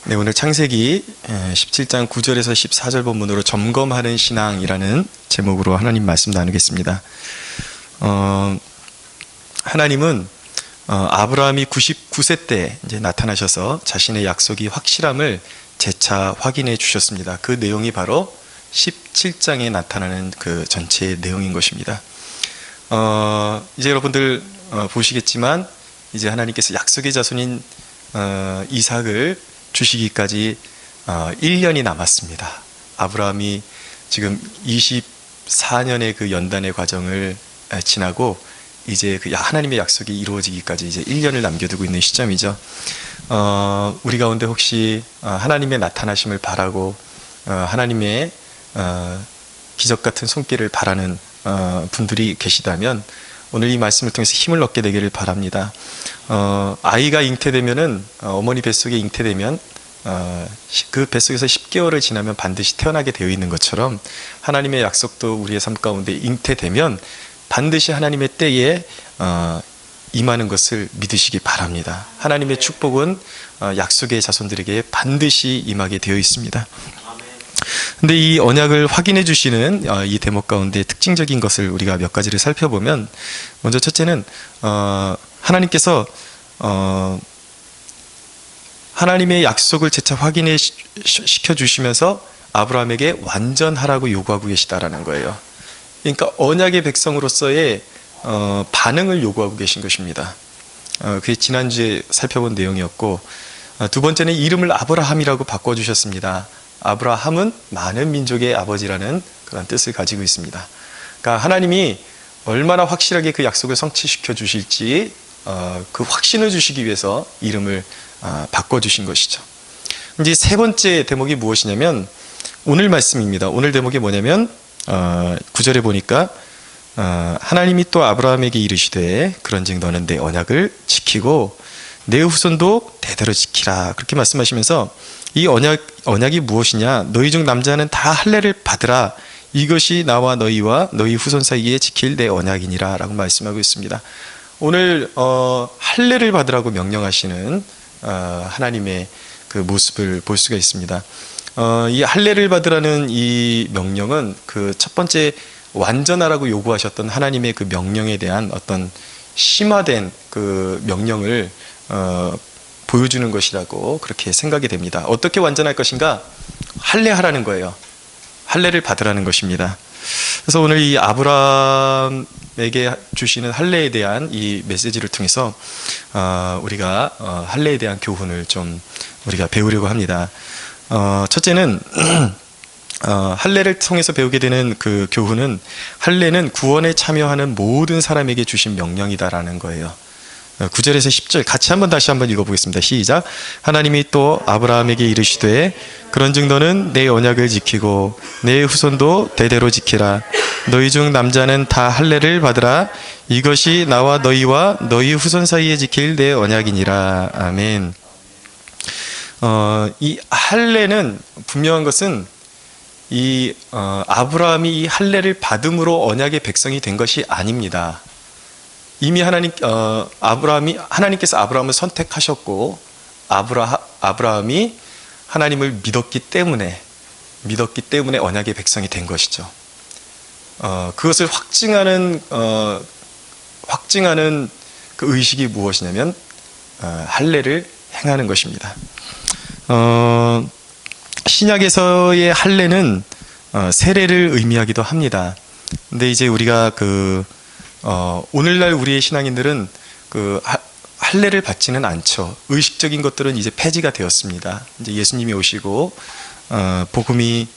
네, 오늘 창세기 17장 9절에서 14절 본문으로 점검하는 신앙이라는 제목으로 하나님 말씀 나누겠습니다. 하나님은 아브라함이 99세 때 이제 나타나셔서 자신의 약속이 확실함을 재차 확인해 주셨습니다. 그 내용이 바로 17장에 나타나는 그 전체의 내용인 것입니다. 이제 여러분들 보시겠지만 이제 하나님께서 약속의 자손인 이삭을 주시기까지 1년이 남았습니다. 아브라함이 지금 24년의 그 연단의 과정을 지나고 이제 그 하나님의 약속이 이루어지기까지 이제 1년을 남겨두고 있는 시점이죠. 우리 가운데 혹시 하나님의 나타나심을 바라고 하나님의 기적 같은 손길을 바라는 분들이 계시다면 오늘 이 말씀을 통해서 힘을 얻게 되기를 바랍니다. 아이가 잉태되면은 어머니 뱃속에 잉태되면 그 뱃속에서 10개월을 지나면 반드시 태어나게 되어 있는 것처럼 하나님의 약속도 우리의 삶 가운데 잉태되면 반드시 하나님의 때에 임하는 것을 믿으시기 바랍니다. 하나님의 축복은 약속의 자손들에게 반드시 임하게 되어 있습니다. 근데 이 언약을 확인해 주시는 이 대목 가운데 특징적인 것을 우리가 몇 가지를 살펴보면, 먼저 첫째는 하나님께서 하나님의 약속을 재차 확인해 시켜 주시면서 아브라함에게 완전하라고 요구하고 계시다라는 거예요. 그러니까 언약의 백성으로서의 반응을 요구하고 계신 것입니다. 그게 지난주에 살펴본 내용이었고, 두 번째는 이름을 아브라함이라고 바꿔주셨습니다. 아브라함은 많은 민족의 아버지라는 그런 뜻을 가지고 있습니다. 그러니까 하나님이 얼마나 확실하게 그 약속을 성취시켜 주실지 그 확신을 주시기 위해서 이름을 바꿔주신 것이죠. 이제 세 번째 대목이 무엇이냐면 오늘 말씀입니다. 오늘 대목이 뭐냐면 9절에 보니까 하나님이 또 아브라함에게 이르시되 그런즉 너는 내 언약을 지키고 내 후손도 대대로 지키라, 그렇게 말씀하시면서 이 언약이 무엇이냐? 너희 중 남자는 다 할례를 받으라. 이것이 나와 너희와 너희 후손 사이에 지킬 내 언약이니라 라고 말씀하고 있습니다. 오늘 할례를 받으라고 명령하시는 하나님의 그 모습을 볼 수가 있습니다. 이 할례를 받으라는 이 명령은 그 첫 번째 완전하라고 요구하셨던 하나님의 그 명령에 대한 어떤 심화된 그 명령을 보여주는 것이라고 그렇게 생각이 됩니다. 어떻게 완전할 것인가? 할례하라는 거예요. 할례를 받으라는 것입니다. 그래서 오늘 이 아브라함에게 주시는 할례에 대한 이 메시지를 통해서 우리가 할례에 대한 교훈을 좀 우리가 배우려고 합니다. 첫째는 할례를 통해서 배우게 되는 그 교훈은, 할례는 구원에 참여하는 모든 사람에게 주신 명령이다라는 거예요. 9절에서 10절 같이 다시 한번 읽어보겠습니다. 시작. 하나님이 또 아브라함에게 이르시되 그런즉 너는 내 언약을 지키고 내 후손도 대대로 지키라. 너희 중 남자는 다 할례를 받으라. 이것이 나와 너희와 너희 후손 사이에 지킬 내 언약이니라. 아멘. 이 할례는 분명한 것은 이 아브라함이 이 할례를 받음으로 언약의 백성이 된 것이 아닙니다. 이미 하나님께서 아브라함을 선택하셨고 아브라함이 하나님을 믿었기 때문에 언약의 백성이 된 것이죠. 그것을 확증하는 그 의식이 무엇이냐면 할례를 행하는 것입니다. 신약에서의 할례는 세례를 의미하기도 합니다. 근데 이제 우리가 오늘날 우리의 신앙인들은 그 할례를 받지는 않죠. 의식적인 것들은 이제 폐지가 되었습니다. 이제 예수님이 오시고 복음이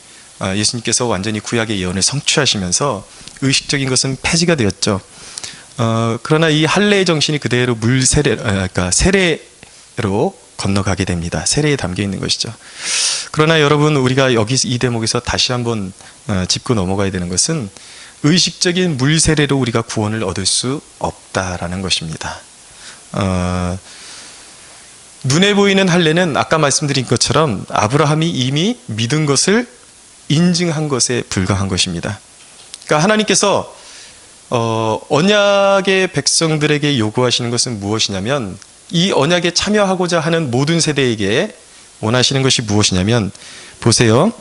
예수님께서 완전히 구약의 예언을 성취하시면서 의식적인 것은 폐지가 되었죠. 그러나 이 할례의 정신이 그대로 그러니까 세례로 건너가게 됩니다. 세례에 담겨 있는 것이죠. 그러나 여러분, 우리가 여기 이 대목에서 다시 한번 짚고 넘어가야 되는 것은 의식적인 물 세례로 우리가 구원을 얻을 수 없다라는 것입니다. 눈에 보이는 할례는 아까 말씀드린 것처럼 아브라함이 이미 믿은 것을 인증한 것에 불과한 것입니다. 그러니까 하나님께서 언약의 백성들에게 요구하시는 것은 무엇이냐면 이 언약에 참여하고자 하는 모든 세대에게 원하시는 것이 무엇이냐면 보세요.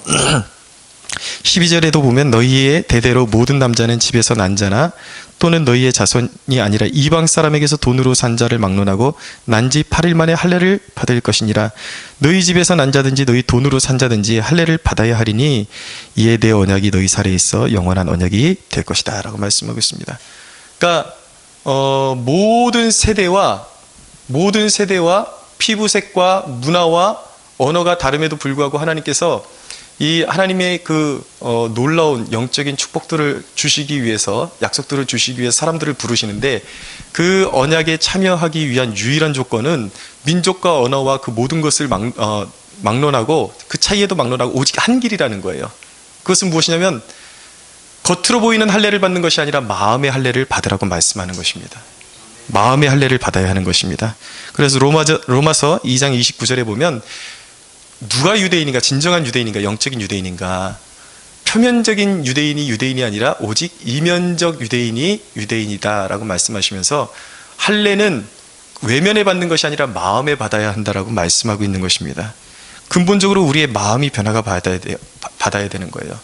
12절에도 보면 너희의 대대로 모든 남자는 집에서 난 자나 또는 너희의 자손이 아니라 이방 사람에게서 돈으로 산 자를 막론하고 난 지 8일 만에 할례를 받을 것이니라. 너희 집에서 난 자든지 너희 돈으로 산 자든지 할례를 받아야 하리니 이에 내 언약이 너희 살에 있어 영원한 언약이 될 것이다 라고 말씀하고 있습니다. 그러니까 모든 세대와 피부색과 문화와 언어가 다름에도 불구하고 하나님께서 이 하나님의 놀라운 영적인 축복들을 주시기 위해서, 약속들을 주시기 위해서 사람들을 부르시는데, 그 언약에 참여하기 위한 유일한 조건은 민족과 언어와 그 모든 것을 막론하고, 그 차이에도 막론하고 오직 한 길이라는 거예요. 그것은 무엇이냐면 겉으로 보이는 할례를 받는 것이 아니라 마음의 할례를 받으라고 말씀하는 것입니다. 마음의 할례를 받아야 하는 것입니다. 그래서 로마서 2장 29절에 보면 누가 유대인인가, 진정한 유대인인가, 영적인 유대인인가, 표면적인 유대인이 유대인이 아니라 오직 이면적 유대인이 유대인이다 라고 말씀하시면서 할례는 외면에 받는 것이 아니라 마음에 받아야 한다라고 말씀하고 있는 것입니다. 근본적으로 우리의 마음이 변화가 받아야 되는 거예요.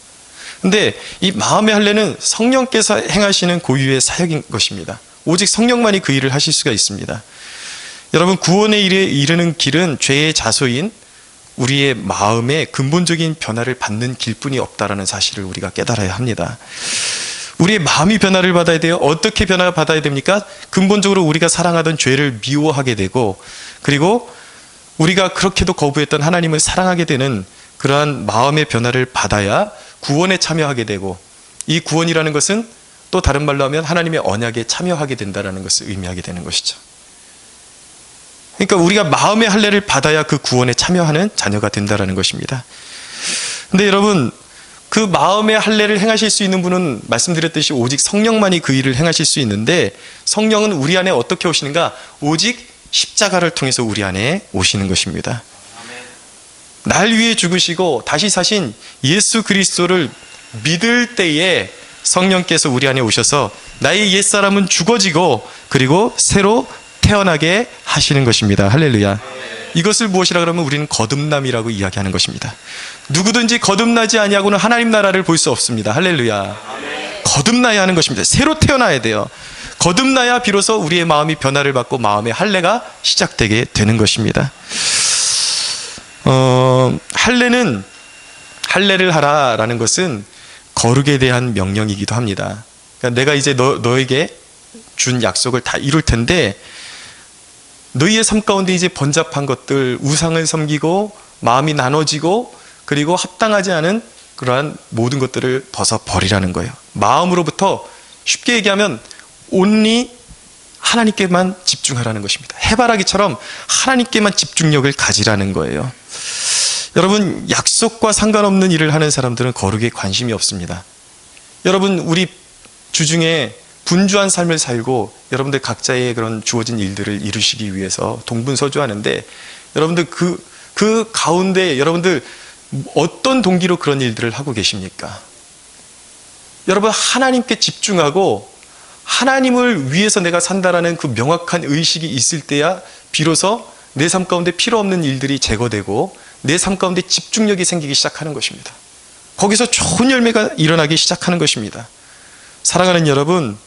근데 이 마음의 할례는 성령께서 행하시는 고유의 사역인 것입니다. 오직 성령만이 그 일을 하실 수가 있습니다. 여러분, 구원에 이르는 길은 죄의 자소인 우리의 마음의 근본적인 변화를 받는 길뿐이 없다라는 사실을 우리가 깨달아야 합니다. 우리의 마음이 변화를 받아야 돼요. 어떻게 변화를 받아야 됩니까? 근본적으로 우리가 사랑하던 죄를 미워하게 되고, 그리고 우리가 그렇게도 거부했던 하나님을 사랑하게 되는 그러한 마음의 변화를 받아야 구원에 참여하게 되고, 이 구원이라는 것은 또 다른 말로 하면 하나님의 언약에 참여하게 된다는 것을 의미하게 되는 것이죠. 그러니까 우리가 마음의 할례를 받아야 그 구원에 참여하는 자녀가 된다는 것입니다. 근데 여러분, 그 마음의 할례를 행하실 수 있는 분은 말씀드렸듯이 오직 성령만이 그 일을 행하실 수 있는데, 성령은 우리 안에 어떻게 오시는가? 오직 십자가를 통해서 우리 안에 오시는 것입니다. 날 위해 죽으시고 다시 사신 예수 그리스도를 믿을 때에 성령께서 우리 안에 오셔서 나의 옛사람은 죽어지고 그리고 새로 태어나게 하시는 것입니다. 할렐루야. 이것을 무엇이라 그러면 우리는 거듭남이라고 이야기하는 것입니다. 누구든지 거듭나지 아니하고는 하나님 나라를 볼 수 없습니다. 할렐루야. 거듭나야 하는 것입니다. 새로 태어나야 돼요. 거듭나야 비로소 우리의 마음이 변화를 받고 마음의 할례가 시작되게 되는 것입니다. 할례를 하라라는 것은 거룩에 대한 명령이기도 합니다. 그러니까 내가 이제 너에게 준 약속을 다 이룰 텐데, 너희의 삶 가운데 이제 번잡한 것들, 우상을 섬기고 마음이 나눠지고 그리고 합당하지 않은 그러한 모든 것들을 벗어버리라는 거예요. 마음으로부터 쉽게 얘기하면 온리 하나님께만 집중하라는 것입니다. 해바라기처럼 하나님께만 집중력을 가지라는 거예요. 여러분, 약속과 상관없는 일을 하는 사람들은 거룩에 관심이 없습니다. 여러분, 우리 주중에 분주한 삶을 살고 여러분들 각자의 그런 주어진 일들을 이루시기 위해서 동분서주하는데, 여러분들 그 가운데 여러분들 어떤 동기로 그런 일들을 하고 계십니까? 여러분, 하나님께 집중하고 하나님을 위해서 내가 산다라는 그 명확한 의식이 있을 때야 비로소 내 삶 가운데 필요 없는 일들이 제거되고 내 삶 가운데 집중력이 생기기 시작하는 것입니다. 거기서 좋은 열매가 일어나기 시작하는 것입니다. 사랑하는 여러분,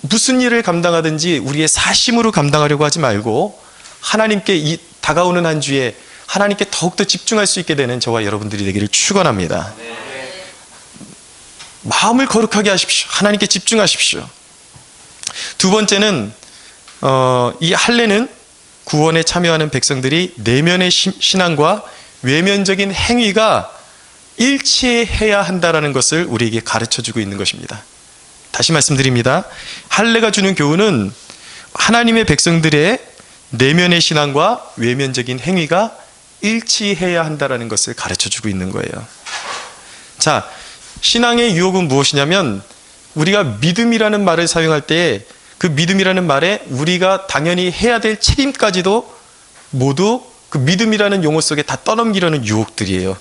무슨 일을 감당하든지 우리의 사심으로 감당하려고 하지 말고 하나님께 다가오는 한 주에 하나님께 더욱더 집중할 수 있게 되는 저와 여러분들이 되기를 축원합니다. 마음을 거룩하게 하십시오. 하나님께 집중하십시오. 두 번째는 이 할례는 구원에 참여하는 백성들이 내면의 신앙과 외면적인 행위가 일치해야 한다는 것을 우리에게 가르쳐주고 있는 것입니다. 다시 말씀드립니다. 할례가 주는 교훈은 하나님의 백성들의 내면의 신앙과 외면적인 행위가 일치해야 한다는 것을 가르쳐주고 있는 거예요. 자, 신앙의 유혹은 무엇이냐면, 우리가 믿음이라는 말을 사용할 때 그 믿음이라는 말에 우리가 당연히 해야 될 책임까지도 모두 그 믿음이라는 용어 속에 다 떠넘기려는 유혹들이에요.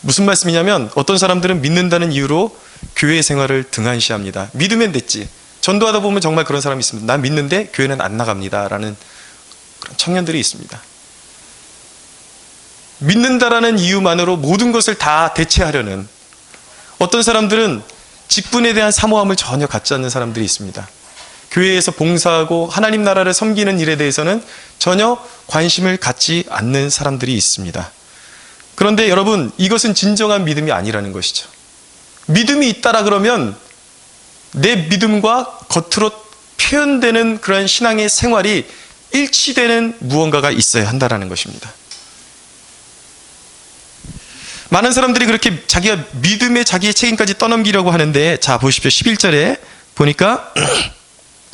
무슨 말씀이냐면, 어떤 사람들은 믿는다는 이유로 교회 생활을 등한시합니다. 믿으면 됐지. 전도하다 보면 정말 그런 사람이 있습니다. 난 믿는데 교회는 안 나갑니다 라는 그런 청년들이 있습니다. 믿는다라는 이유만으로 모든 것을 다 대체하려는, 어떤 사람들은 직분에 대한 사모함을 전혀 갖지 않는 사람들이 있습니다. 교회에서 봉사하고 하나님 나라를 섬기는 일에 대해서는 전혀 관심을 갖지 않는 사람들이 있습니다. 그런데 여러분, 이것은 진정한 믿음이 아니라는 것이죠. 믿음이 있다라 그러면 내 믿음과 겉으로 표현되는 그런 신앙의 생활이 일치되는 무언가가 있어야 한다는 것입니다. 많은 사람들이 그렇게 자기가 믿음에 자기의 책임까지 떠넘기려고 하는데, 자 보십시오. 11절에 보니까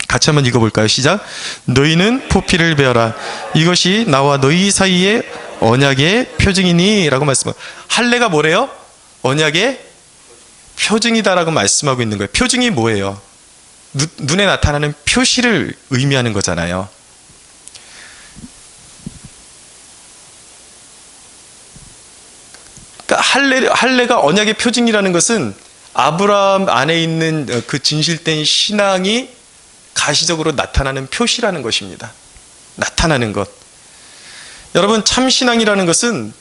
같이 한번 읽어볼까요? 시작. 너희는 포피를 베어라. 이것이 나와 너희 사이의 언약의 표징이니 라고 말씀하고, 할례가 뭐래요? 언약의 표징이다라고 말씀하고 있는 거예요. 표징이 뭐예요? 눈에 나타나는 표시를 의미하는 거잖아요. 그러니까 할례가 언약의 표징이라는 것은 아브라함 안에 있는 그 진실된 신앙이 가시적으로 나타나는 표시라는 것입니다. 나타나는 것. 여러분, 참 신앙이라는 것은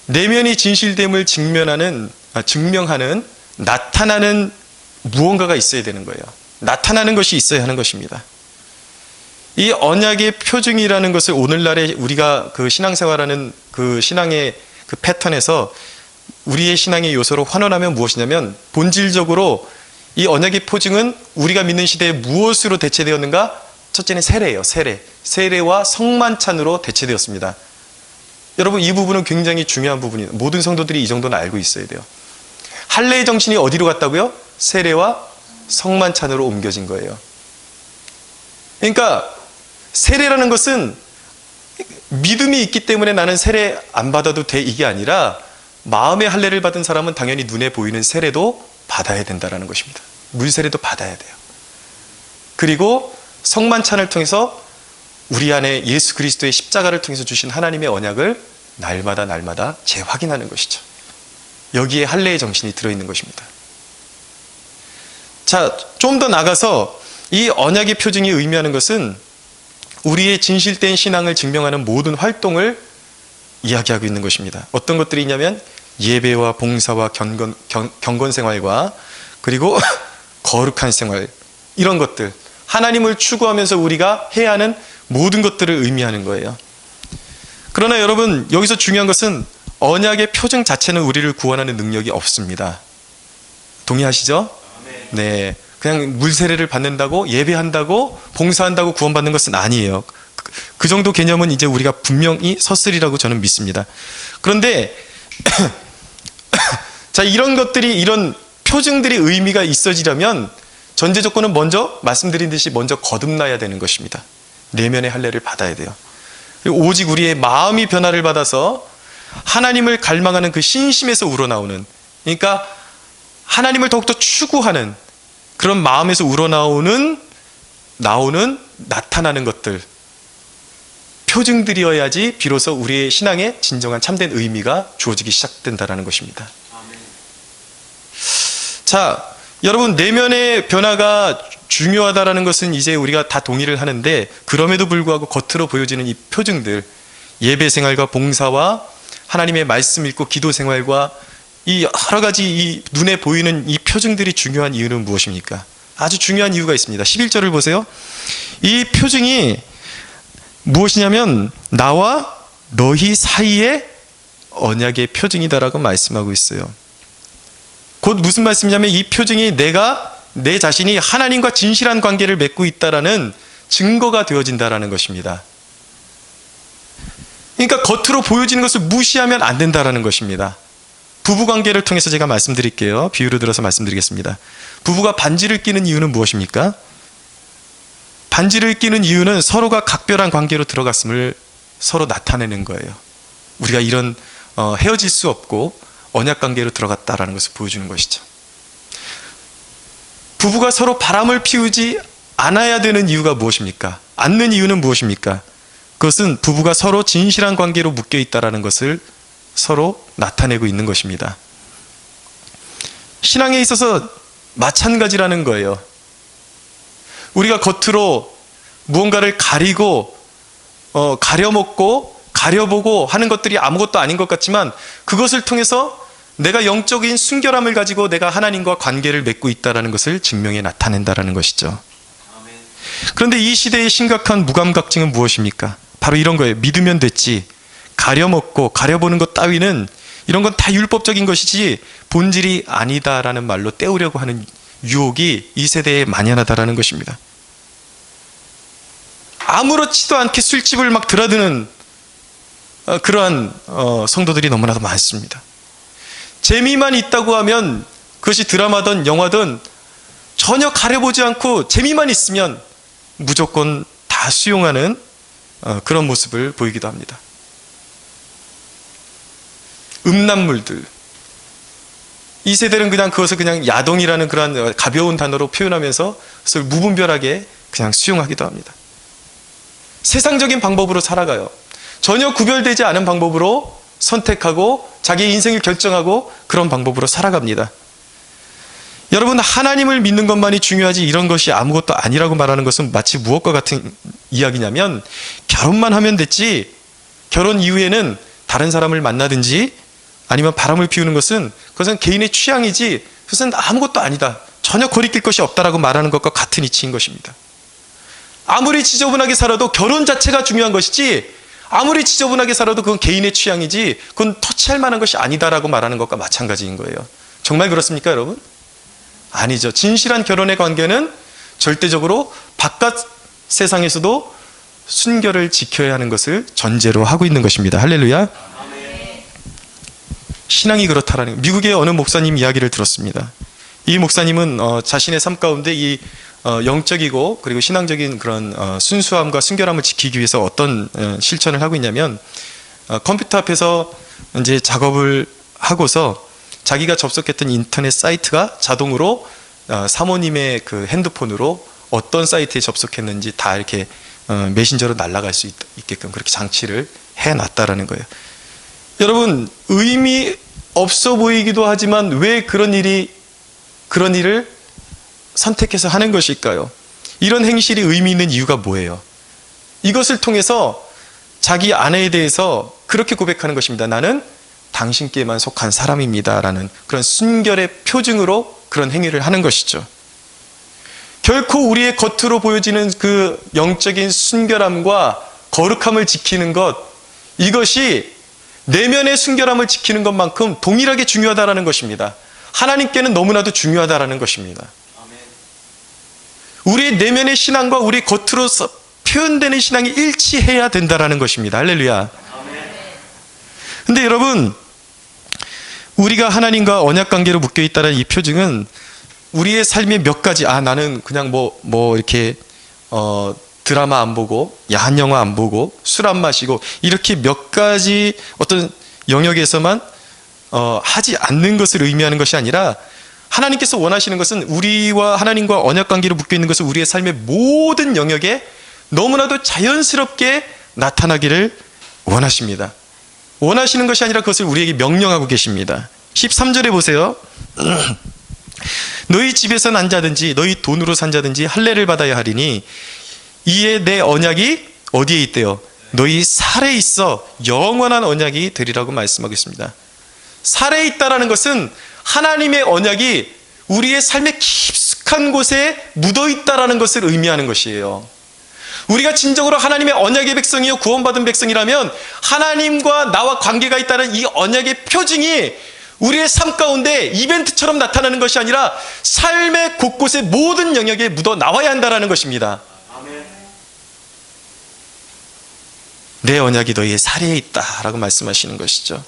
내면이 진실됨을 증명하는 나타나는 무언가가 있어야 되는 거예요. 나타나는 것이 있어야 하는 것입니다. 이 언약의 표징이라는 것을 오늘날에 우리가 그 신앙생활하는 그 신앙의 그 패턴에서 우리의 신앙의 요소로 환원하면 무엇이냐면, 본질적으로 이 언약의 표징은 우리가 믿는 시대에 무엇으로 대체되었는가? 첫째는 세례예요. 세례와 성만찬으로 대체되었습니다. 여러분, 이 부분은 굉장히 중요한 부분이에요. 모든 성도들이 이 정도는 알고 있어야 돼요. 할례의 정신이 어디로 갔다고요? 세례와 성만찬으로 옮겨진 거예요. 그러니까 세례라는 것은 믿음이 있기 때문에 나는 세례 안 받아도 돼, 이게 아니라 마음의 할례를 받은 사람은 당연히 눈에 보이는 세례도 받아야 된다는 것입니다. 물세례도 받아야 돼요. 그리고 성만찬을 통해서 우리 안에 예수 그리스도의 십자가를 통해서 주신 하나님의 언약을 날마다 재확인하는 것이죠. 여기에 할례의 정신이 들어있는 것입니다. 자, 좀 더 나가서 이 언약의 표징이 의미하는 것은 우리의 진실된 신앙을 증명하는 모든 활동을 이야기하고 있는 것입니다. 어떤 것들이 있냐면 예배와 봉사와 경건 생활과 그리고 거룩한 생활, 이런 것들, 하나님을 추구하면서 우리가 해야 하는 모든 것들을 의미하는 거예요. 그러나 여러분, 여기서 중요한 것은 언약의 표징 자체는 우리를 구원하는 능력이 없습니다. 동의하시죠? 네. 그냥 물세례를 받는다고, 예배한다고, 봉사한다고 구원받는 것은 아니에요. 그 정도 개념은 이제 우리가 분명히 섰으리라고 저는 믿습니다. 그런데 자, 이런 것들이, 이런 표징들이 의미가 있어지려면 전제 조건은 먼저 말씀드린 듯이 먼저 거듭나야 되는 것입니다. 내면의 할례를 받아야 돼요. 오직 우리의 마음이 변화를 받아서 하나님을 갈망하는 그 신심에서 우러나오는, 그러니까 하나님을 더욱더 추구하는 그런 마음에서 우러나오는 나타나는 것들, 표징들이어야지 비로소 우리의 신앙에 진정한 참된 의미가 주어지기 시작된다는 것입니다. 자, 여러분, 내면의 변화가 중요하다는 것은 이제 우리가 다 동의를 하는데, 그럼에도 불구하고 겉으로 보여지는 이 표징들, 예배 생활과 봉사와 하나님의 말씀 읽고 기도 생활과 이 여러 가지 이 눈에 보이는 이 표징들이 중요한 이유는 무엇입니까? 아주 중요한 이유가 있습니다. 11절을 보세요. 이 표징이 무엇이냐면 나와 너희 사이의 언약의 표징이다라고 말씀하고 있어요. 곧 무슨 말씀이냐면 이 표징이 내 자신이 하나님과 진실한 관계를 맺고 있다라는 증거가 되어진다라는 것입니다. 그러니까 겉으로 보여지는 것을 무시하면 안 된다라는 것입니다. 부부관계를 통해서 제가 말씀드릴게요. 비유를 들어서 말씀드리겠습니다. 부부가 반지를 끼는 이유는 무엇입니까? 반지를 끼는 이유는 서로가 각별한 관계로 들어갔음을 서로 나타내는 거예요. 우리가 이런 헤어질 수 없고 언약관계로 들어갔다라는 것을 보여주는 것이죠. 부부가 서로 바람을 피우지 않아야 되는 이유가 무엇입니까? 않는 이유는 무엇입니까? 그것은 부부가 서로 진실한 관계로 묶여 있다라는 것을 서로 나타내고 있는 것입니다. 신앙에 있어서 마찬가지라는 거예요. 우리가 겉으로 무언가를 가리고 가려먹고 가려보고 하는 것들이 아무것도 아닌 것 같지만 그것을 통해서 내가 영적인 순결함을 가지고 내가 하나님과 관계를 맺고 있다는 것을 증명해 나타낸다는 것이죠. 그런데 이 시대의 심각한 무감각증은 무엇입니까? 바로 이런 거예요. 믿으면 됐지, 가려먹고 가려보는 것 따위는 이런 건 다 율법적인 것이지 본질이 아니다라는 말로 때우려고 하는 유혹이 이 세대에 만연하다라는 것입니다. 아무렇지도 않게 술집을 막 드나드는 그러한 성도들이 너무나도 많습니다. 재미만 있다고 하면 그것이 드라마든 영화든 전혀 가려보지 않고 재미만 있으면 무조건 다 수용하는 그런 모습을 보이기도 합니다. 음란물들, 이 세대는 그냥 그것을 그냥 야동이라는 그런 가벼운 단어로 표현하면서 그것을 무분별하게 그냥 수용하기도 합니다. 세상적인 방법으로 살아가요. 전혀 구별되지 않은 방법으로 선택하고 자기의 인생을 결정하고 그런 방법으로 살아갑니다. 여러분, 하나님을 믿는 것만이 중요하지 이런 것이 아무것도 아니라고 말하는 것은 마치 무엇과 같은 이야기냐면, 결혼만 하면 됐지 결혼 이후에는 다른 사람을 만나든지 아니면 바람을 피우는 것은 그것은 개인의 취향이지 그것은 아무것도 아니다, 전혀 거리낄 것이 없다라고 말하는 것과 같은 이치인 것입니다. 아무리 지저분하게 살아도 결혼 자체가 중요한 것이지, 아무리 지저분하게 살아도 그건 개인의 취향이지 그건 터치할 만한 것이 아니다라고 말하는 것과 마찬가지인 거예요. 정말 그렇습니까, 여러분? 아니죠. 진실한 결혼의 관계는 절대적으로 바깥 세상에서도 순결을 지켜야 하는 것을 전제로 하고 있는 것입니다. 할렐루야. 신앙이 그렇다라는, 미국의 어느 목사님 이야기를 들었습니다. 이 목사님은 자신의 삶 가운데 이 영적이고 그리고 신앙적인 그런 순수함과 순결함을 지키기 위해서 어떤 실천을 하고 있냐면, 컴퓨터 앞에서 이제 작업을 하고서 자기가 접속했던 인터넷 사이트가 자동으로 사모님의 그 핸드폰으로 어떤 사이트에 접속했는지 다 이렇게 메신저로 날아갈 수 있게끔 그렇게 장치를 해놨다라는 거예요. 여러분, 의미 없어 보이기도 하지만 왜 그런 일을 선택해서 하는 것일까요? 이런 행실이 의미 있는 이유가 뭐예요? 이것을 통해서 자기 아내에 대해서 그렇게 고백하는 것입니다. 나는 당신께만 속한 사람입니다 라는 그런 순결의 표징으로 그런 행위를 하는 것이죠. 결코 우리의 겉으로 보여지는 그 영적인 순결함과 거룩함을 지키는 것, 이것이 내면의 순결함을 지키는 것만큼 동일하게 중요하다는 것입니다. 하나님께는 너무나도 중요하다는 것입니다. 우리 내면의 신앙과 우리 겉으로 표현되는 신앙이 일치해야 된다는 것입니다. 할렐루야. 근데 여러분, 우리가 하나님과 언약관계로 묶여있다는 이 표징은 우리의 삶의 몇 가지, 나는 그냥 이렇게 드라마 안 보고 야한 영화 안 보고 술 안 마시고 이렇게 몇 가지 어떤 영역에서만 하지 않는 것을 의미하는 것이 아니라, 하나님께서 원하시는 것은 우리와 하나님과 언약관계로 묶여있는 것을 우리의 삶의 모든 영역에 너무나도 자연스럽게 나타나기를 원하십니다. 원하시는 것이 아니라 그것을 우리에게 명령하고 계십니다. 13절에 보세요. 너희 집에서 난 자든지 너희 돈으로 산 자든지 할례를 받아야 하리니 이에 내 언약이 어디에 있대요? 너희 살에 있어 영원한 언약이 되리라고 말씀하고 있습니다. 살에 있다라는 것은 하나님의 언약이 우리의 삶의 깊숙한 곳에 묻어 있다라는 것을 의미하는 것이에요. 우리가 진정으로 하나님의 언약의 백성이요 구원받은 백성이라면 하나님과 나와 관계가 있다는 이 언약의 표징이 우리의 삶 가운데 이벤트처럼 나타나는 것이 아니라 삶의 곳곳의 모든 영역에 묻어 나와야 한다는 것입니다. 내 언약이 너희의 살에 있다라고 말씀하시는 것이죠.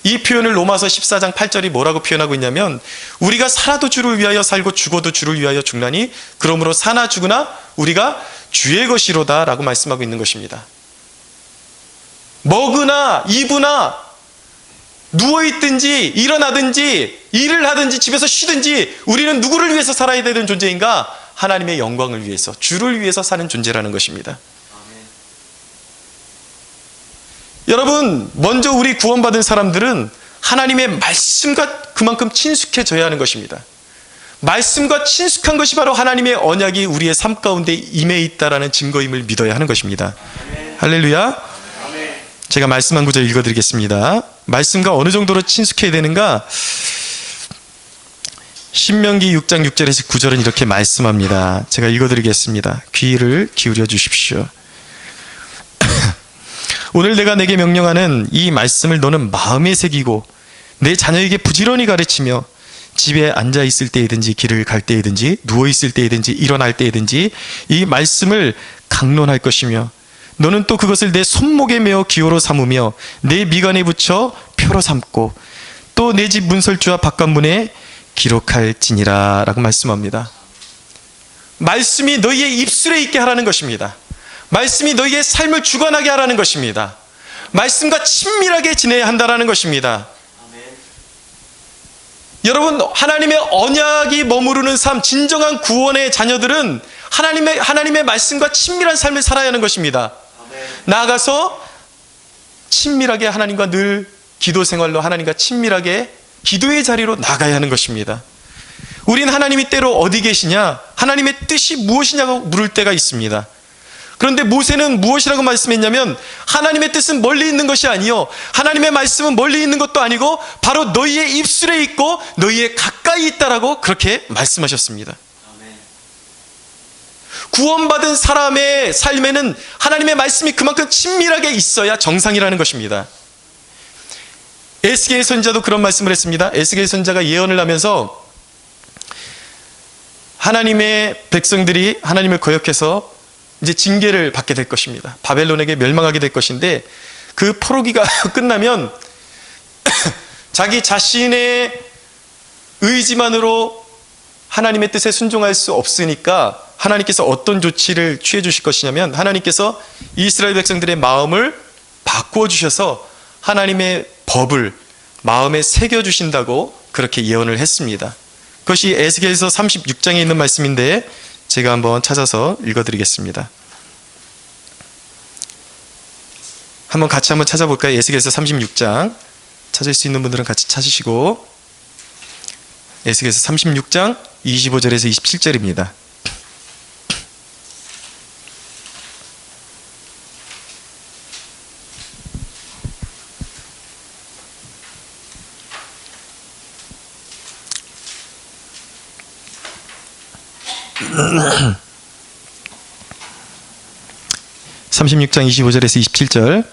이 표현을 로마서 14장 8절이 뭐라고 표현하고 있냐면, 우리가 살아도 주를 위하여 살고 죽어도 주를 위하여 죽나니 그러므로 사나 죽으나 우리가 주의 것이로다 라고 말씀하고 있는 것입니다. 먹으나 입으나 누워있든지 일어나든지 일을 하든지 집에서 쉬든지 우리는 누구를 위해서 살아야 되는 존재인가? 하나님의 영광을 위해서, 주를 위해서 사는 존재라는 것입니다. 여러분, 먼저 우리 구원받은 사람들은 하나님의 말씀과 그만큼 친숙해져야 하는 것입니다. 말씀과 친숙한 것이 바로 하나님의 언약이 우리의 삶 가운데 임해 있다라는 증거임을 믿어야 하는 것입니다. 할렐루야. 제가 말씀 한 구절 읽어드리겠습니다. 말씀과 어느 정도로 친숙해야 되는가? 신명기 6장 6절에서 9절은 이렇게 말씀합니다. 제가 읽어드리겠습니다. 귀를 기울여 주십시오. 오늘 내가 내게 명령하는 이 말씀을 너는 마음에 새기고 내 자녀에게 부지런히 가르치며 집에 앉아 있을 때이든지 길을 갈 때이든지 누워 있을 때이든지 일어날 때이든지 이 말씀을 강론할 것이며 너는 또 그것을 내 손목에 메어 기호로 삼으며 내 미간에 붙여 표로 삼고 또 내 집 문설주와 바깥문에 기록할지니라 라고 말씀합니다. 말씀이 너희의 입술에 있게 하라는 것입니다. 말씀이 너희의 삶을 주관하게 하라는 것입니다. 말씀과 친밀하게 지내야 한다는 것입니다. 여러분, 하나님의 언약이 머무르는 삶, 진정한 구원의 자녀들은 하나님의 말씀과 친밀한 삶을 살아야 하는 것입니다. 나아가서 친밀하게 하나님과 늘 기도 생활로 하나님과 친밀하게 기도의 자리로 나가야 하는 것입니다. 우린 하나님이 때로 어디 계시냐, 하나님의 뜻이 무엇이냐고 물을 때가 있습니다. 그런데 모세는 무엇이라고 말씀했냐면 하나님의 뜻은 멀리 있는 것이 아니요 하나님의 말씀은 멀리 있는 것도 아니고 바로 너희의 입술에 있고 너희의 가까이 있다라고 그렇게 말씀하셨습니다. 구원받은 사람의 삶에는 하나님의 말씀이 그만큼 친밀하게 있어야 정상이라는 것입니다. 에스겔 선지자도 그런 말씀을 했습니다. 에스겔 선지자가 예언을 하면서 하나님의 백성들이 하나님을 거역해서 이제 징계를 받게 될 것입니다. 바벨론에게 멸망하게 될 것인데 그 포로기가 끝나면 자기 자신의 의지만으로 하나님의 뜻에 순종할 수 없으니까 하나님께서 어떤 조치를 취해 주실 것이냐면 하나님께서 이스라엘 백성들의 마음을 바꾸어 주셔서 하나님의 법을 마음에 새겨 주신다고 그렇게 예언을 했습니다. 그것이 에스겔서 36장에 있는 말씀인데 제가 한번 찾아서 읽어드리겠습니다. 같이 한번 찾아볼까요? 에스겔서 36장 찾을 수 있는 분들은 같이 찾으시고 에스겔서 36장 25절에서 27절입니다. (36장 25절에서 27절)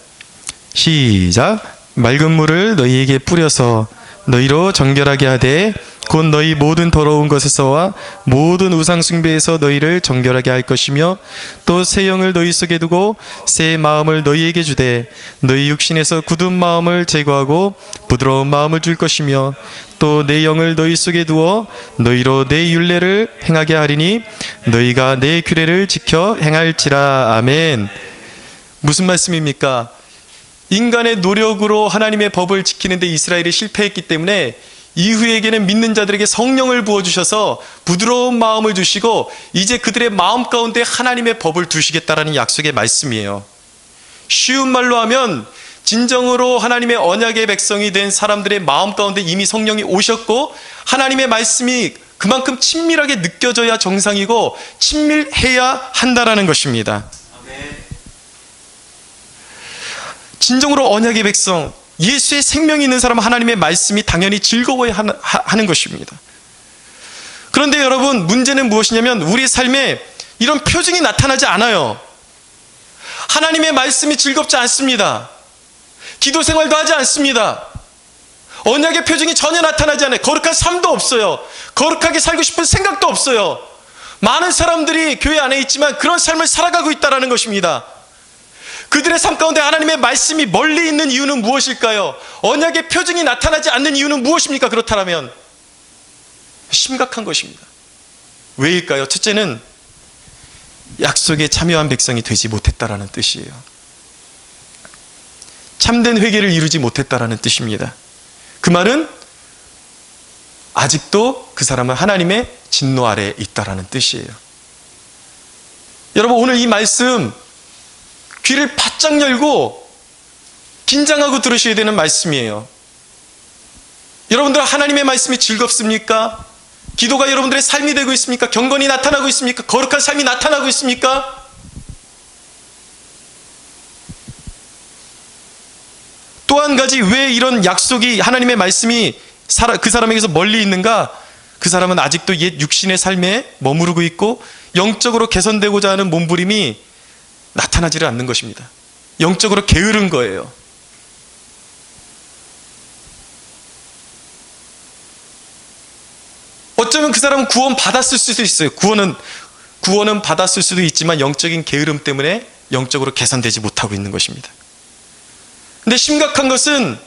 시작. 맑은 물을 너희에게 뿌려서 너희로 정결하게 하되 곧 너희 모든 더러운 것에서와 모든 우상 숭배에서 너희를 정결하게 할 것이며 또 새 영을 너희 속에 두고 새 마음을 너희에게 주되 너희 육신에서 굳은 마음을 제거하고 부드러운 마음을 줄 것이며 또 내 영을 너희 속에 두어 너희로 내 율례를 행하게 하리니 너희가 내 규례를 지켜 행할지라. 아멘. 무슨 말씀입니까? 인간의 노력으로 하나님의 법을 지키는데 이스라엘이 실패했기 때문에 이후에게는 믿는 자들에게 성령을 부어주셔서 부드러운 마음을 주시고 이제 그들의 마음 가운데 하나님의 법을 두시겠다라는 약속의 말씀이에요. 쉬운 말로 하면 진정으로 하나님의 언약의 백성이 된 사람들의 마음 가운데 이미 성령이 오셨고 하나님의 말씀이 그만큼 친밀하게 느껴져야 정상이고 친밀해야 한다라는 것입니다. 진정으로 언약의 백성, 예수의 생명이 있는 사람은 하나님의 말씀이 당연히 즐거워야 하는 것입니다. 그런데 여러분, 문제는 무엇이냐면 우리 삶에 이런 표징이 나타나지 않아요. 하나님의 말씀이 즐겁지 않습니다. 기도 생활도 하지 않습니다. 언약의 표징이 전혀 나타나지 않아요. 거룩한 삶도 없어요. 거룩하게 살고 싶은 생각도 없어요. 많은 사람들이 교회 안에 있지만 그런 삶을 살아가고 있다는 것입니다. 그들의 삶 가운데 하나님의 말씀이 멀리 있는 이유는 무엇일까요? 언약의 표징이 나타나지 않는 이유는 무엇입니까? 그렇다면 심각한 것입니다. 왜일까요? 첫째는 약속에 참여한 백성이 되지 못했다라는 뜻이에요. 참된 회개를 이루지 못했다라는 뜻입니다. 그 말은 아직도 그 사람은 하나님의 진노 아래에 있다라는 뜻이에요. 여러분, 오늘 이 말씀 귀를 바짝 열고 긴장하고 들으셔야 되는 말씀이에요. 여러분들 하나님의 말씀이 즐겁습니까? 기도가 여러분들의 삶이 되고 있습니까? 경건이 나타나고 있습니까? 거룩한 삶이 나타나고 있습니까? 또 한 가지 왜 이런 약속이 하나님의 말씀이 그 사람에게서 멀리 있는가? 그 사람은 아직도 옛 육신의 삶에 머무르고 있고 영적으로 개선되고자 하는 몸부림이 나타나지를 않는 것입니다. 영적으로 게으른 거예요. 어쩌면 그 사람은 구원 받았을 수도 있어요. 구원은 받았을 수도 있지만 영적인 게으름 때문에 영적으로 개선되지 못하고 있는 것입니다. 근데 심각한 것은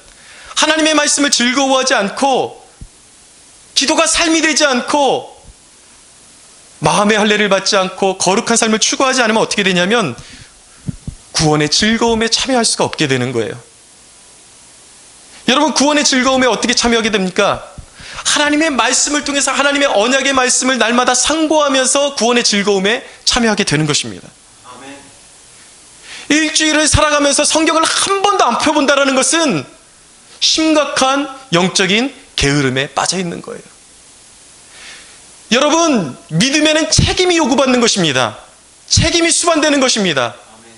하나님의 말씀을 즐거워하지 않고 기도가 삶이 되지 않고 마음의 할례를 받지 않고 거룩한 삶을 추구하지 않으면 어떻게 되냐면 구원의 즐거움에 참여할 수가 없게 되는 거예요. 여러분, 구원의 즐거움에 어떻게 참여하게 됩니까? 하나님의 말씀을 통해서 하나님의 언약의 말씀을 날마다 상고하면서 구원의 즐거움에 참여하게 되는 것입니다. 아멘. 일주일을 살아가면서 성경을 한 번도 안 펴본다는 것은 심각한 영적인 게으름에 빠져 있는 거예요. 여러분, 믿음에는 책임이 요구받는 것입니다. 책임이 수반되는 것입니다. 아멘.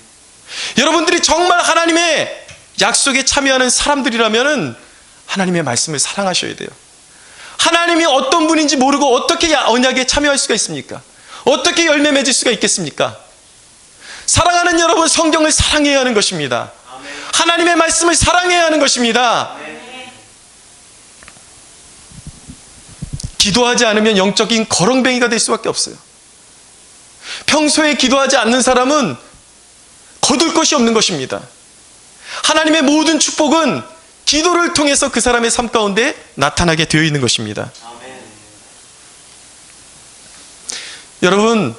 여러분들이 정말 하나님의 약속에 참여하는 사람들이라면 하나님의 말씀을 사랑하셔야 돼요. 하나님이 어떤 분인지 모르고 어떻게 언약에 참여할 수가 있습니까? 어떻게 열매 맺을 수가 있겠습니까? 사랑하는 여러분, 성경을 사랑해야 하는 것입니다. 아멘. 하나님의 말씀을 사랑해야 하는 것입니다. 아멘. 기도하지 않으면 영적인 거렁뱅이가 될 수밖에 없어요. 평소에 기도하지 않는 사람은 거둘 것이 없는 것입니다. 하나님의 모든 축복은 기도를 통해서 그 사람의 삶 가운데 나타나게 되어 있는 것입니다. 아멘. 여러분,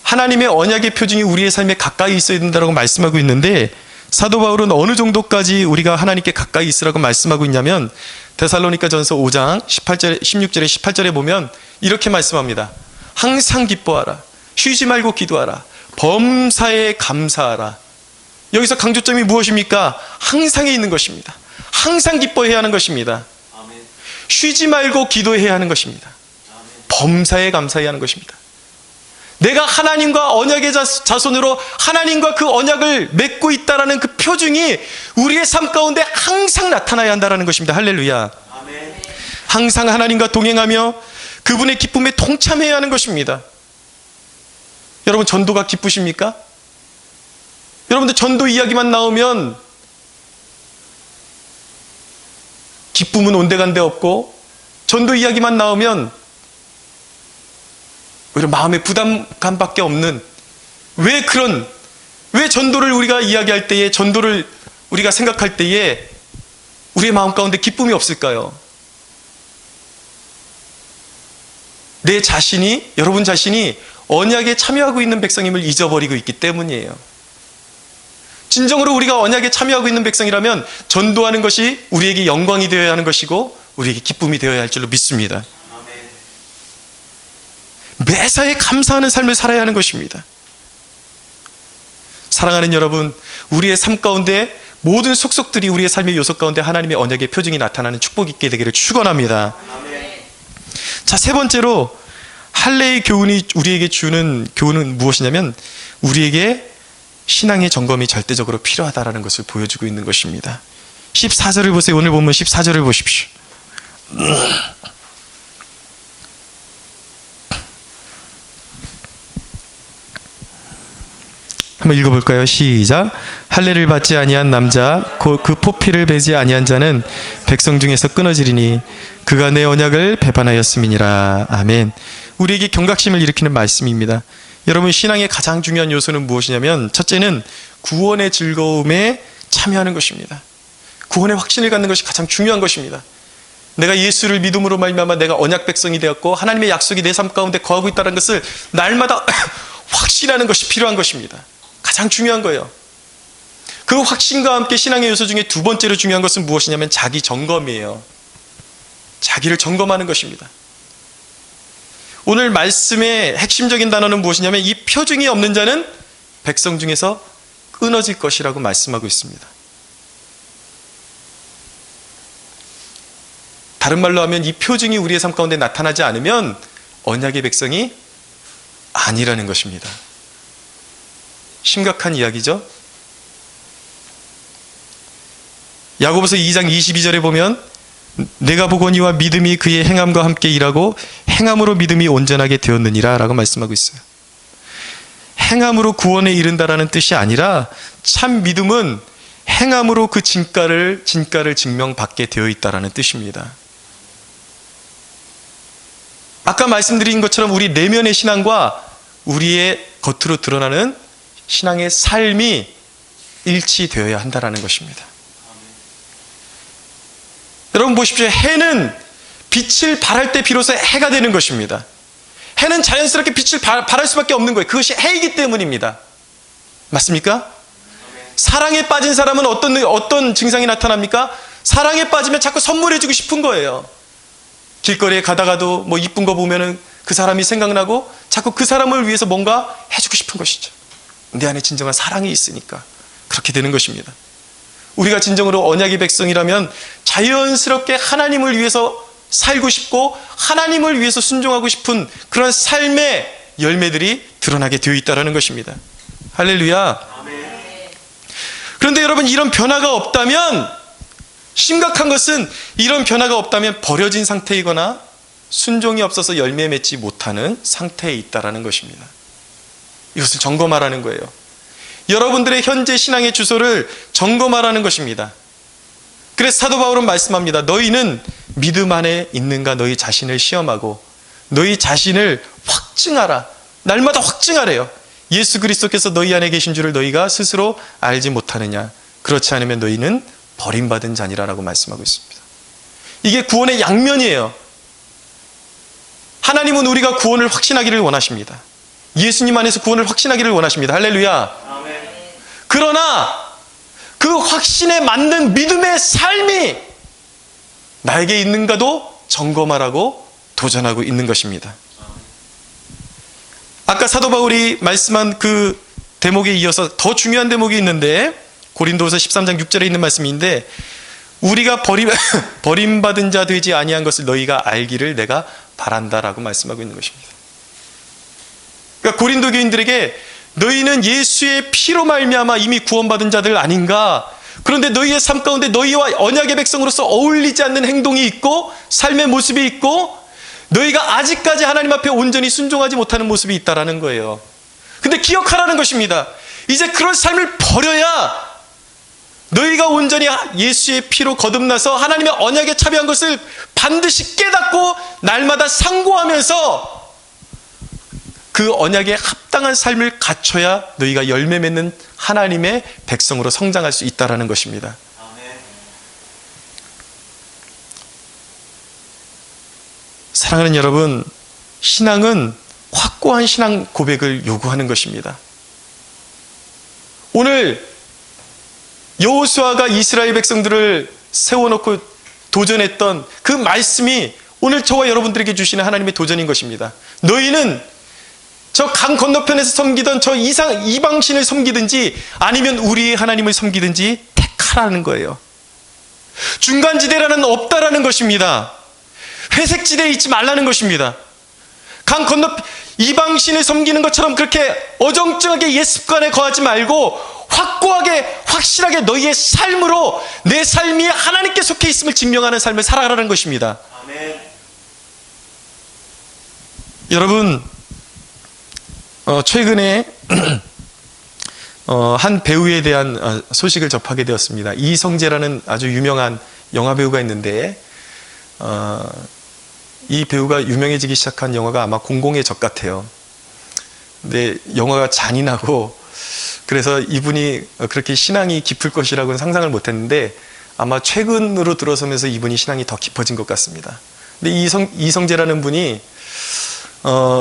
하나님의 언약의 표징이 우리의 삶에 가까이 있어야 된다고 말씀하고 있는데, 사도 바울은 어느 정도까지 우리가 하나님께 가까이 있으라고 말씀하고 있냐면 데살로니가전서 5장 16절에 18절에 보면 이렇게 말씀합니다. 항상 기뻐하라. 쉬지 말고 기도하라. 범사에 감사하라. 여기서 강조점이 무엇입니까? 항상에 있는 것입니다. 항상 기뻐해야 하는 것입니다. 아멘. 쉬지 말고 기도해야 하는 것입니다. 아멘. 범사에 감사해야 하는 것입니다. 내가 하나님과 언약의 자손으로 하나님과 그 언약을 맺고 있다는 그 표징이 우리의 삶 가운데 항상 나타나야 한다는 것입니다. 할렐루야. 아멘. 항상 하나님과 동행하며 그분의 기쁨에 동참해야 하는 것입니다. 여러분, 전도가 기쁘십니까? 여러분들 전도 이야기만 나오면 기쁨은 온데간데 없고, 전도 이야기만 나오면 오히려 마음의 부담감밖에 없는, 왜 전도를 우리가 이야기할 때에, 전도를 우리가 생각할 때에 우리의 마음 가운데 기쁨이 없을까요? 내 자신이, 여러분 자신이 언약에 참여하고 있는 백성임을 잊어버리고 있기 때문이에요. 진정으로 우리가 언약에 참여하고 있는 백성이라면 전도하는 것이 우리에게 영광이 되어야 하는 것이고 우리에게 기쁨이 되어야 할 줄로 믿습니다. 매사에 감사하는 삶을 살아야 하는 것입니다. 사랑하는 여러분, 우리의 삶 가운데 모든 속속들이 우리의 삶의 요소 가운데 하나님의 언약의 표징이 나타나는 축복이 있게 되기를 축원합니다. 자, 세 번째로 할례의 교훈이 우리에게 주는 교훈은 무엇이냐면 우리에게 신앙의 점검이 절대적으로 필요하다는 것을 보여주고 있는 것입니다. 14절을 보세요. 오늘 본문 14절을 보십시오. 한번 읽어볼까요? 시작. 할례를 받지 아니한 남자 곧 그 포피를 베지 아니한 자는 백성 중에서 끊어지리니 그가 내 언약을 배반하였음이니라. 아멘. 우리에게 경각심을 일으키는 말씀입니다. 여러분, 신앙의 가장 중요한 요소는 무엇이냐면 첫째는 구원의 즐거움에 참여하는 것입니다. 구원의 확신을 갖는 것이 가장 중요한 것입니다. 내가 예수를 믿음으로 말미암아 내가 언약 백성이 되었고 하나님의 약속이 내 삶 가운데 거하고 있다는 것을 날마다 확신하는 것이 필요한 것입니다. 가장 중요한 거예요. 그 확신과 함께 신앙의 요소 중에 두 번째로 중요한 것은 무엇이냐면 자기 점검이에요. 자기를 점검하는 것입니다. 오늘 말씀의 핵심적인 단어는 무엇이냐면 이 표징이 없는 자는 백성 중에서 끊어질 것이라고 말씀하고 있습니다. 다른 말로 하면 이 표징이 우리의 삶 가운데 나타나지 않으면 언약의 백성이 아니라는 것입니다. 심각한 이야기죠. 야고보서 2장 22절에 보면 내가 보거니와 믿음이 그의 행함과 함께 일하고 행함으로 믿음이 온전하게 되었느니라 라고 말씀하고 있어요. 행함으로 구원에 이른다라는 뜻이 아니라 참 믿음은 행함으로 그 진가를 증명받게 되어 있다라는 뜻입니다. 아까 말씀드린 것처럼 우리 내면의 신앙과 우리의 겉으로 드러나는 신앙의 삶이 일치되어야 한다는 것입니다. 여러분 보십시오. 해는 빛을 발할 때 비로소 해가 되는 것입니다. 해는 자연스럽게 빛을 발할 수밖에 없는 거예요. 그것이 해이기 때문입니다. 맞습니까? 사랑에 빠진 사람은 어떤 증상이 나타납니까? 사랑에 빠지면 자꾸 선물해주고 싶은 거예요. 길거리에 가다가도 뭐 이쁜 거 보면은 그 사람이 생각나고 자꾸 그 사람을 위해서 뭔가 해주고 싶은 것이죠. 내 안에 진정한 사랑이 있으니까 그렇게 되는 것입니다. 우리가 진정으로 언약의 백성이라면 자연스럽게 하나님을 위해서 살고 싶고 하나님을 위해서 순종하고 싶은 그런 삶의 열매들이 드러나게 되어 있다는 것입니다. 할렐루야. 그런데 여러분, 이런 변화가 없다면, 심각한 것은 이런 변화가 없다면 버려진 상태이거나 순종이 없어서 열매 맺지 못하는 상태에 있다는 것입니다. 이것을 점검하라는 거예요. 여러분들의 현재 신앙의 주소를 점검하라는 것입니다. 그래서 사도 바울은 말씀합니다. 너희는 믿음 안에 있는가 너희 자신을 시험하고 너희 자신을 확증하라. 날마다 확증하래요. 예수 그리스도께서 너희 안에 계신 줄을 너희가 스스로 알지 못하느냐. 그렇지 않으면 너희는 버림받은 자니라라고 말씀하고 있습니다. 이게 구원의 양면이에요. 하나님은 우리가 구원을 확신하기를 원하십니다. 예수님 안에서 구원을 확신하기를 원하십니다. 할렐루야. 그러나 그 확신에 맞는 믿음의 삶이 나에게 있는가도 점검하라고 도전하고 있는 것입니다. 아까 사도 바울이 말씀한 그 대목에 이어서 더 중요한 대목이 있는데, 고린도후서 13장 6절에 있는 말씀인데, 우리가 버림받은 자 되지 아니한 것을 너희가 알기를 내가 바란다라고 말씀하고 있는 것입니다. 그러니까 고린도 교인들에게 너희는 예수의 피로 말미암아 이미 구원받은 자들 아닌가? 그런데 너희의 삶 가운데 너희와 언약의 백성으로서 어울리지 않는 행동이 있고 삶의 모습이 있고 너희가 아직까지 하나님 앞에 온전히 순종하지 못하는 모습이 있다라는 거예요. 근데 기억하라는 것입니다. 이제 그런 삶을 버려야 너희가 온전히 예수의 피로 거듭나서 하나님의 언약에 참여한 것을 반드시 깨닫고 날마다 상고하면서 그 언약에 합당한 삶을 갖춰야 너희가 열매 맺는 하나님의 백성으로 성장할 수 있다는 것입니다. 사랑하는 여러분, 신앙은 확고한 신앙 고백을 요구하는 것입니다. 오늘 여호수아가 이스라엘 백성들을 세워놓고 도전했던 그 말씀이 오늘 저와 여러분들에게 주시는 하나님의 도전인 것입니다. 너희는 저 강 건너편에서 섬기던 저 이방신을 섬기든지 아니면 우리의 하나님을 섬기든지 택하라는 거예요. 중간지대라는 없다라는 것입니다. 회색지대에 있지 말라는 것입니다. 강 건너편 이방신을 섬기는 것처럼 그렇게 어정쩡하게 옛 습관에 거하지 말고 확고하게 확실하게 너희의 삶으로 내 삶이 하나님께 속해 있음을 증명하는 삶을 살아가라는 것입니다. 아멘. 여러분, 최근에 한 배우에 대한 소식을 접하게 되었습니다. 이성재라는 아주 유명한 영화 배우가 있는데 이 배우가 유명해지기 시작한 영화가 아마 공공의 적 같아요. 근데 영화가 잔인하고 그래서 이분이 그렇게 신앙이 깊을 것이라고는 상상을 못했는데 아마 최근으로 들어서면서 이분이 신앙이 더 깊어진 것 같습니다. 근데 이성재라는 분이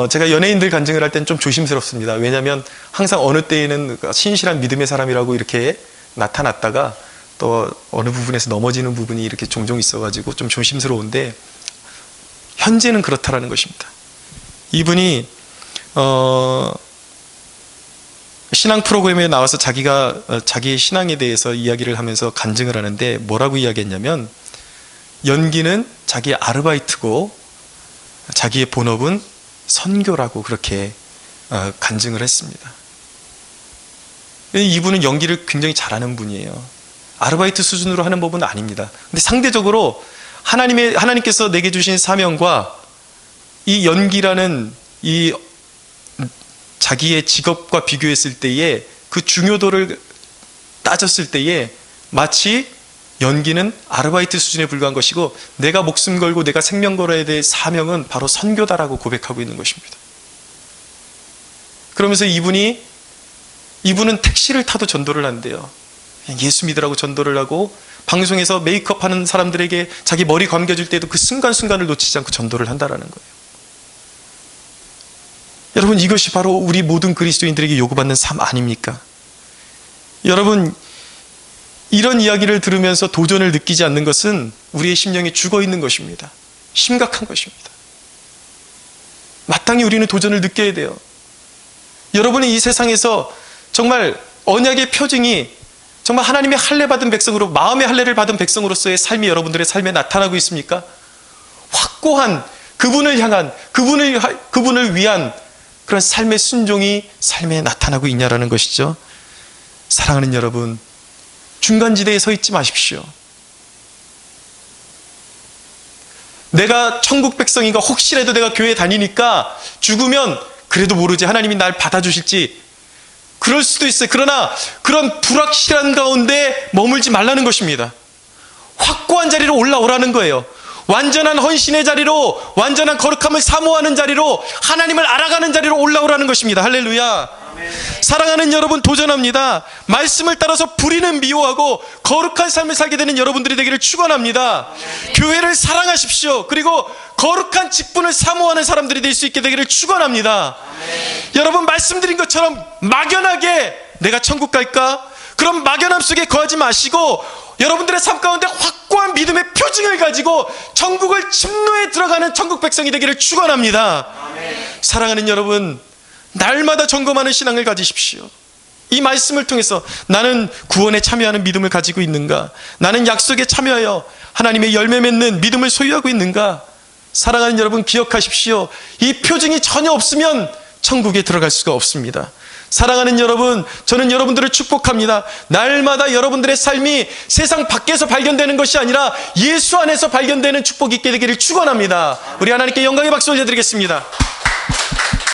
제가 연예인들 간증을 할 땐 좀 조심스럽습니다. 왜냐하면 항상 어느 때에는 신실한 믿음의 사람이라고 이렇게 나타났다가 또 어느 부분에서 넘어지는 부분이 이렇게 종종 있어가지고 좀 조심스러운데 현재는 그렇다라는 것입니다. 이분이 신앙 프로그램에 나와서 자기의 신앙에 대해서 이야기를 하면서 간증을 하는데 뭐라고 이야기했냐면 연기는 자기의 아르바이트고 자기의 본업은 선교라고 그렇게 간증을 했습니다. 이분은 연기를 굉장히 잘하는 분이에요. 아르바이트 수준으로 하는 법은 아닙니다. 근데 상대적으로 하나님께서 내게 주신 사명과 이 연기라는 이 자기의 직업과 비교했을 때에 그 중요도를 따졌을 때에 마치 연기는 아르바이트 수준에 불과한 것이고 내가 목숨 걸고 내가 생명 걸어야 될 사명은 바로 선교다라고 고백하고 있는 것입니다. 그러면서 이분은 택시를 타도 전도를 한대요. 예수 믿으라고 전도를 하고 방송에서 메이크업 하는 사람들에게 자기 머리 감겨줄 때도 그 순간순간을 놓치지 않고 전도를 한다라는 거예요. 여러분, 이것이 바로 우리 모든 그리스도인들에게 요구받는 삶 아닙니까? 여러분, 이런 이야기를 들으면서 도전을 느끼지 않는 것은 우리의 심령이 죽어 있는 것입니다. 심각한 것입니다. 마땅히 우리는 도전을 느껴야 돼요. 여러분이 이 세상에서 정말 언약의 표징이 정말 하나님의 할례 받은 백성으로, 마음의 할례를 받은 백성으로서의 삶이 여러분들의 삶에 나타나고 있습니까? 확고한 그분을 향한, 그분을 위한 그런 삶의 순종이 삶에 나타나고 있냐라는 것이죠. 사랑하는 여러분, 중간지대에 서 있지 마십시오. 내가 천국 백성인가, 혹시라도 내가 교회 다니니까 죽으면 그래도 모르지 하나님이 날 받아주실지, 그럴 수도 있어요. 그러나 그런 불확실한 가운데 머물지 말라는 것입니다. 확고한 자리로 올라오라는 거예요. 완전한 헌신의 자리로, 완전한 거룩함을 사모하는 자리로, 하나님을 알아가는 자리로 올라오라는 것입니다. 할렐루야. 아멘. 사랑하는 여러분, 도전합니다. 말씀을 따라서 불의는 미워하고 거룩한 삶을 살게 되는 여러분들이 되기를 축원합니다. 교회를 사랑하십시오. 그리고 거룩한 직분을 사모하는 사람들이 될 수 있게 되기를 축원합니다. 여러분, 말씀드린 것처럼 막연하게 내가 천국 갈까? 그런 막연함 속에 거하지 마시고 여러분들의 삶 가운데 확고한 믿음의 표징을 가지고 천국을 침노에 들어가는 천국 백성이 되기를 축원합니다. 사랑하는 여러분, 날마다 점검하는 신앙을 가지십시오. 이 말씀을 통해서 나는 구원에 참여하는 믿음을 가지고 있는가? 나는 약속에 참여하여 하나님의 열매 맺는 믿음을 소유하고 있는가? 사랑하는 여러분, 기억하십시오. 이 표징이 전혀 없으면 천국에 들어갈 수가 없습니다. 사랑하는 여러분, 저는 여러분들을 축복합니다. 날마다 여러분들의 삶이 세상 밖에서 발견되는 것이 아니라 예수 안에서 발견되는 축복이 있게 되기를 축원합니다. 우리 하나님께 영광의 박수 올려드리겠습니다.